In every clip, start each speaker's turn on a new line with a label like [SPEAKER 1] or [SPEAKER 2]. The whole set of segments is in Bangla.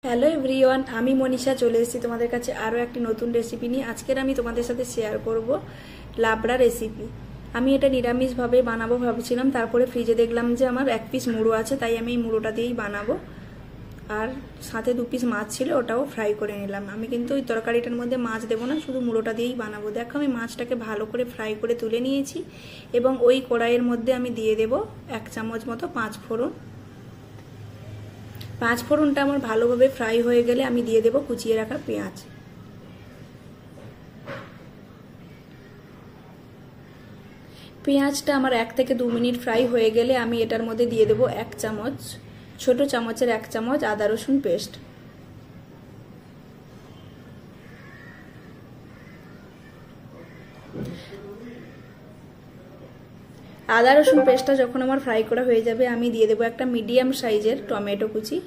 [SPEAKER 1] হ্যালো এভরিওয়ান, আমি মনীষা চলে এসেছি তোমাদের কাছে আরও একটি নতুন রেসিপি নিয়ে। আজকের আমি তোমাদের সাথে শেয়ার করব লাবড়া রেসিপি। আমি এটা নিরামিষভাবে বানাবো ভাবছিলাম, তারপরে ফ্রিজে দেখলাম যে আমার এক পিস মুড়ো আছে, তাই আমি এই মুড়োটা দিয়েই বানাবো। আর সাথে 2 পিস মাছ ছিল, ওটাও ফ্রাই করে নিলাম। আমি কিন্তু ওই তরকারিটার মধ্যে মাছ দেবো না, শুধু মুড়োটা দিয়েই বানাবো। দেখো আমি মাছটাকে ভালো করে ফ্রাই করে তুলে নিয়েছি এবং ওই কড়াইয়ের মধ্যে আমি দিয়ে দেব 1 চামচ মতো 5 ফোড়ন। 5 ফোড়নটা আমার ভালোভাবে ফ্রাই হয়ে গেলে আমি দিয়ে দেব কুচিয়ে রাখা পেঁয়াজ। পেঁয়াজটা আমার 1 থেকে 2 মিনিট ফ্রাই হয়ে গেলে আমি এটার মধ্যে দিয়ে দেব 1 চামচ, ছোট চামচের 1 চামচ আদা রসুন পেস্ট। আদা রসুন পেস্টটা যখন আমার ফ্রাই করা হয়ে যাবে আমি দিয়ে দেব একটা মিডিয়াম সাইজের টমেটো কুচি।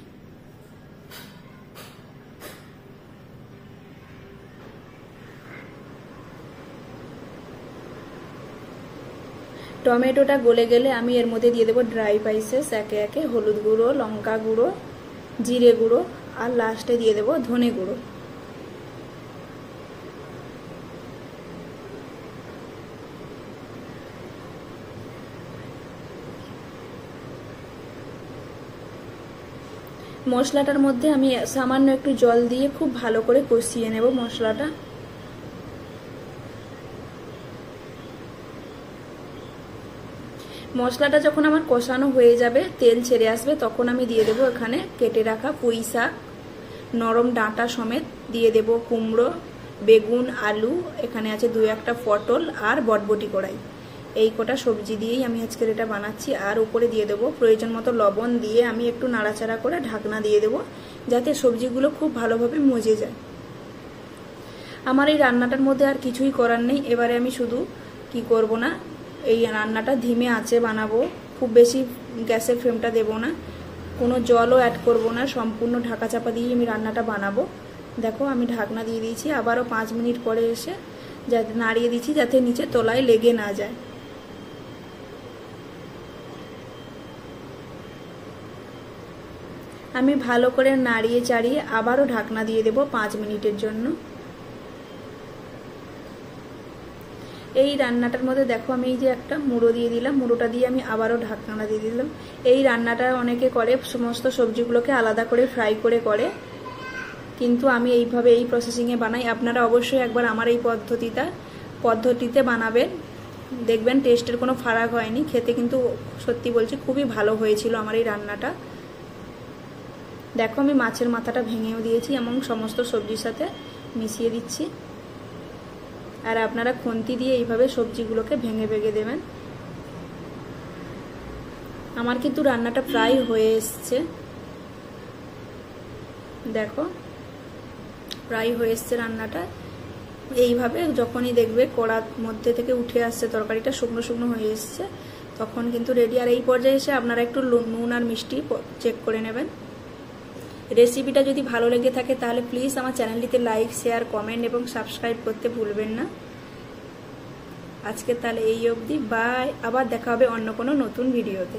[SPEAKER 1] টমেটোটা গলে গেলে আমি এর মধ্যে দিয়ে দেবো ড্রাই স্পাইসেস একে একে, হলুদ গুঁড়ো, লঙ্কা গুঁড়ো, জিরে গুঁড়ো আর লাস্টে দিয়ে দেবো ধনে গুঁড়ো। মশলাটার মধ্যে আমি সামান্য একটু জল দিয়ে খুব ভালো করে কষিয়ে নেব মশলাটা। মশলাটা যখন আমার কষানো হয়ে যাবে, তেল ছেড়ে আসবে, তখন আমি দিয়ে দেব এখানে কেটে রাখা পুঁই শাক, নরম ডাঁটা সমেত দিয়ে দেব কুমড়ো, বেগুন, আলু, এখানে আছে 2-1টা পটল আর বটবটি কড়াই। এই কটা সবজি দিয়েই আমি আজকের এটা বানাচ্ছি। আর উপরে দিয়ে দেবো প্রয়োজন মতো লবণ দিয়ে আমি একটু নাড়াচাড়া করে ঢাকনা দিয়ে দেবো, যাতে সবজিগুলো খুব ভালোভাবে মজে যায়। আমার এই রান্নাটার মধ্যে আর কিছুই করার নেই। এবারে আমি শুধু কি করব না, এই রান্নাটা ধিমে আঁচে বানাবো, খুব বেশি গ্যাসের ফ্লেমটা দেবো না, কোনো জলও অ্যাড করব না, সম্পূর্ণ ঢাকা চাপা দিয়ে আমি রান্নাটা বানাবো। দেখো আমি ঢাকনা দিয়ে দিয়েছি, আবারও 5 মিনিট পরে এসে যাতে নাড়িয়ে দিচ্ছি যাতে নিচে তলায় লেগে না যায়। আমি ভালো করে নাড়িয়ে চাড়িয়ে আবারও ঢাকনা দিয়ে দেব 5 মিনিটের জন্য। এই রান্নাটার মধ্যে দেখো আমি এই যে একটা মুড়ো দিয়ে দিলাম, মুড়োটা দিয়ে আমি আবারও ঢাকনা দিয়ে দিলাম। এই রান্নাটা অনেকে করে সমস্ত সবজিগুলোকে আলাদা করে ফ্রাই করে, কিন্তু আমি এইভাবে এই প্রসেসিংয়ে বানাই। আপনারা অবশ্যই একবার আমার এই পদ্ধতিতে বানাবেন, দেখবেন টেস্টের কোনো ফারাক হয়নি। খেতে কিন্তু সত্যি বলছি খুবই ভালো হয়েছিল আমার এই রান্নাটা। দেখো আমি মাছের মাথাটা ভেঙেও দিয়েছি এবং সমস্ত সবজির সাথে মিশিয়ে দিচ্ছি। আর আপনারা খুন্তি দিয়ে এইভাবে সবজিগুলোকে ভেঙে দেবেন। আমার কিন্তু রান্নাটা প্রায় হয়ে এসছে, দেখো প্রায় হয়ে এসছে রান্নাটা। এইভাবে যখনই দেখবে কড়ার মধ্যে থেকে উঠে আসছে তরকারিটা, শুকনো শুকনো হয়ে এসছে, তখন কিন্তু রেডি। আর এই পর্যায়ে এসে আপনারা একটু নুন আর মিষ্টি চেক করে নেবেন। রেসিপিটা যদি ভালো লেগে থাকে তাহলে প্লিজ আমার চ্যানেলটিতে লাইক, শেয়ার, কমেন্ট এবং সাবস্ক্রাইব করতে ভুলবেন না। আজকে তাহলে এই অবধি, বাই। আবার দেখা হবে অন্য কোনো নতুন ভিডিওতে।